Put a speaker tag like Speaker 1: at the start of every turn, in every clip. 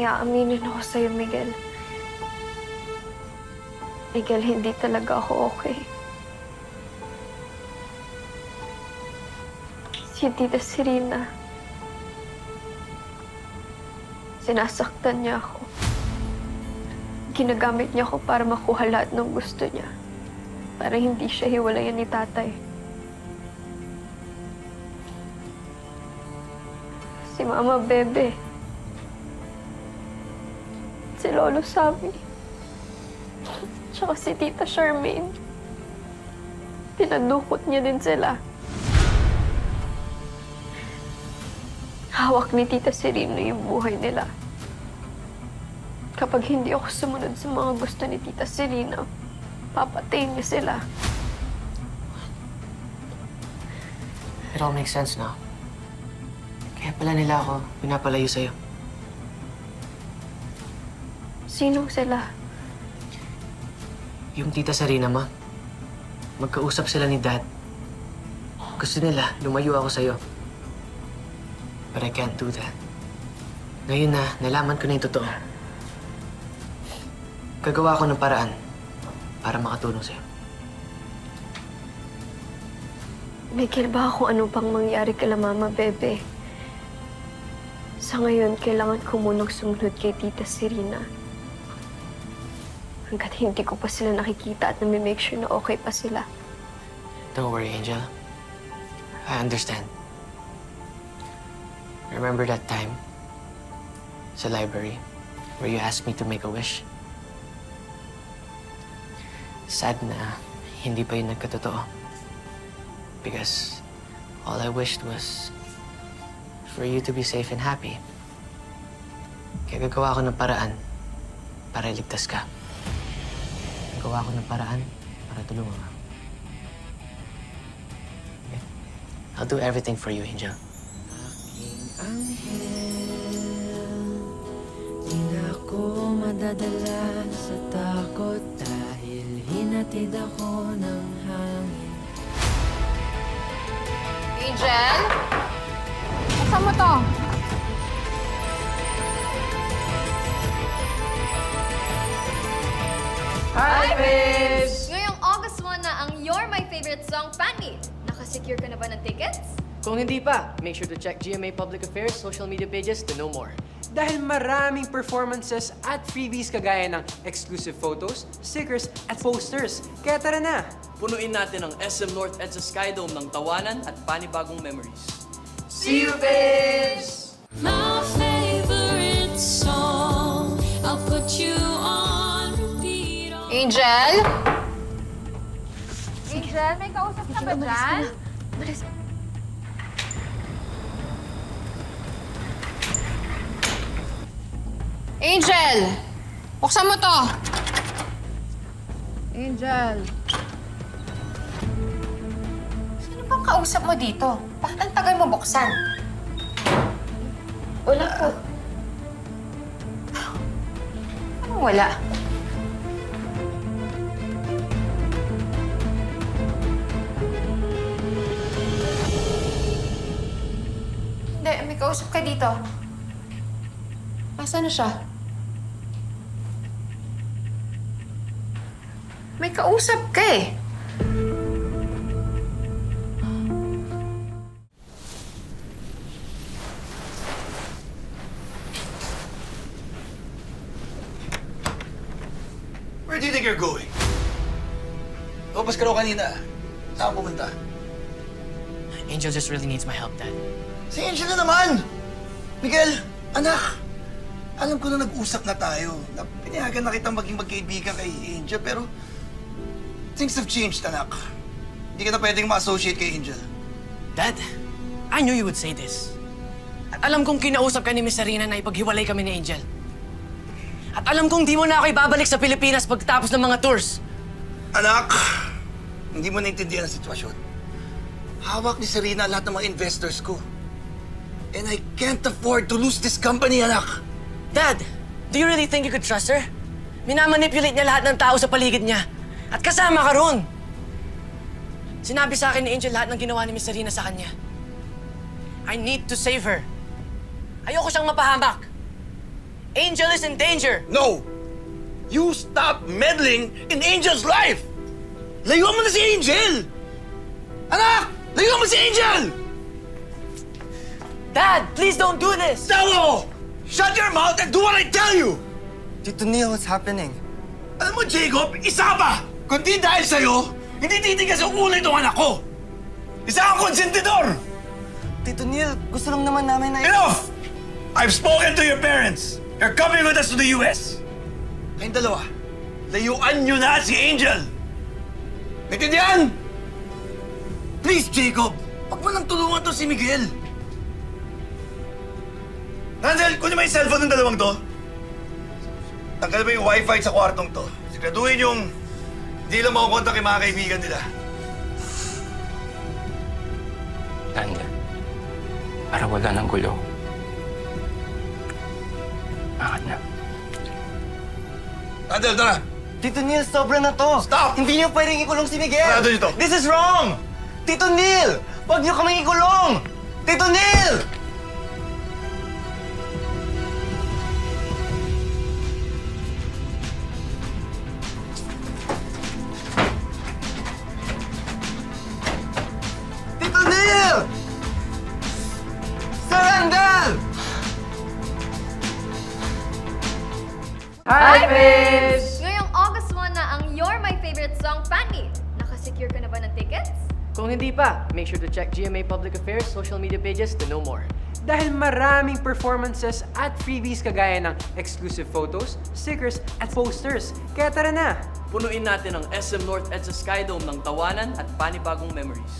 Speaker 1: may aaminin ako sa'yo, Miguel. Miguel, hindi talaga ako okay. Si Tita Serena, sinasaktan niya ako. Ginagamit niya ako para makuha lahat ng gusto niya. Para hindi siya hiwalayan ni tatay. Si Mama Bebe. Si Lolo Sammy. Tsaka si Tita Charmaine. Pinadukot niya din sila. Hawak ni Tita Serena yung buhay nila. Kapag hindi ako sumunod sa mga gusto ni Tita Serena, papatayin niya sila.
Speaker 2: It all makes sense now. Kaya pala nila ako pinapalayo sa'yo.
Speaker 1: Sinong sila?
Speaker 2: Yung Tita Serena, ma. Magkausap sila ni Dad. Gusto nila, lumayo ako sa'yo. But I can't do that. Ngayon na, nalaman ko na yung totoo. Gagawa ko ng paraan para makatulong sa'yo.
Speaker 1: Miguel, ba kung ano pang mangyari kila Mama Bebe? Sa ngayon, kailangan ko munang sumunod kay Tita Serena. Hanggat hindi ko pa sila nakikita at nami-make sure na okay pa sila.
Speaker 2: Don't worry, Angel. I understand. Remember that time sa library where you asked me to make a wish? Sad na hindi pa yun nagkatotoo. Because all I wished was for you to be safe and happy. Kaya gagawa ko ng paraan para iligtas ka. Gagawa ko ng paraan para tulungan ka. Okay? I'll do everything for you, Angel.
Speaker 3: Di na ako madadala sa takot dahil hinatid ako ng hangin.
Speaker 4: Angel? Saan mo to?
Speaker 3: Hi, babes!
Speaker 5: Ngayong August 1 na ang You're My Favorite Song Fan Meet. Nakasecure ka na ba ng tickets?
Speaker 6: Kung hindi pa, make sure to check GMA Public Affairs social media pages to know more.
Speaker 7: Dahil maraming performances at freebies kagaya ng exclusive photos, stickers, at posters. Kaya tara na!
Speaker 8: Punuin natin ang SM North EDSA Skydome ng tawanan at panibagong memories.
Speaker 7: See you, babes!
Speaker 3: My favorite song, I'll put you on repeat.
Speaker 4: Angel? Angel, may kausap ka ba dyan? Angel! Buksan mo to! Angel. Sino bang kausap mo dito? Bakit ang tagal mo buksan?
Speaker 1: Wala po.
Speaker 4: Anong wala? Hindi, may kausap ka dito. Nasaan na siya? May kausap ka eh.
Speaker 9: Where do you think you're going? Lumabas ka raw kanina. Saan ka pumunta?
Speaker 2: Angel just really needs my help, Dad.
Speaker 9: Si Angel na naman! Miguel, anak! Alam ko na nag-usap na tayo. Na pinayagan na kitang maging magkaibigan kay Angel, pero things have changed, anak. Hindi ka na pwedeng ma-associate kay Angel.
Speaker 2: Dad, I knew you would say this. At alam kong kinausap ka ni Miss Serena na ipaghiwalay kami ni Angel. At alam kong di mo na ako ibabalik sa Pilipinas pagtapos ng mga tours.
Speaker 9: Anak, hindi mo naintindihan ang sitwasyon. Hawak ni Serena lahat ng mga investors ko. And I can't afford to lose this company, anak.
Speaker 2: Dad, do you really think you could trust her? Minamanipulate niya lahat ng tao sa paligid niya. At kasama ka ron. Sinabi sa akin ni Angel lahat ng ginawa ni Miss Serena sa kanya. I need to save her. Ayoko siyang mapahamak. Angel is in danger!
Speaker 9: No! You stop meddling in Angel's life! Layuan mo na si Angel! Anak! Layuan mo si Angel!
Speaker 2: Dad, please don't do this!
Speaker 9: Tawo! Shut your mouth and do what I tell you!
Speaker 10: Tito Neil, what's happening?
Speaker 9: Alam mo, Jacob, isa pa! Kundi dahil sa'yo, hindi titigas ang ulo itong anak ko! Isa kang konsentidor!
Speaker 10: Tito Neil, gusto lang naman namin na...
Speaker 9: Enough! I've spoken to your parents. You're coming with us to the US. Kayong dalawa, layuan nyo na si Angel. Naintindihan? Please, Jacob, wag mo nang tulungan to si Miguel. Randall, kunin mo yung cellphone ng dalawang to. Tanggal mo yung wifi sa kwartong to. Siguraduhin yung hindi lang makukontak yung mga kaibigan nila.
Speaker 11: Tanda, para wala ng gulo. Angat na.
Speaker 9: Randall, tara!
Speaker 10: Tito Neil, sobra na to!
Speaker 9: Stop!
Speaker 10: Hindi niyo pwedeng ikulong si Miguel!
Speaker 9: Sarado niyo to.
Speaker 10: This is wrong! Tito Neil! Huwag niyo kaming ikulong! Tito Neil! Tito Neil! Sir Randall!
Speaker 6: Hi, babes!
Speaker 5: Ngayong August 1 na ang You're My Favorite Song Fan Meet. Nakasecure ka na ba ng tickets?
Speaker 6: Kung hindi pa, make sure to check GMA Public Affairs social media pages to know more.
Speaker 7: Dahil maraming performances at freebies kagaya ng exclusive photos, stickers, at posters. Kaya tara na!
Speaker 8: Punuin natin ang SM North EDSA Skydome ng tawanan at panibagong memories.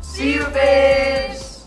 Speaker 6: See you, babes!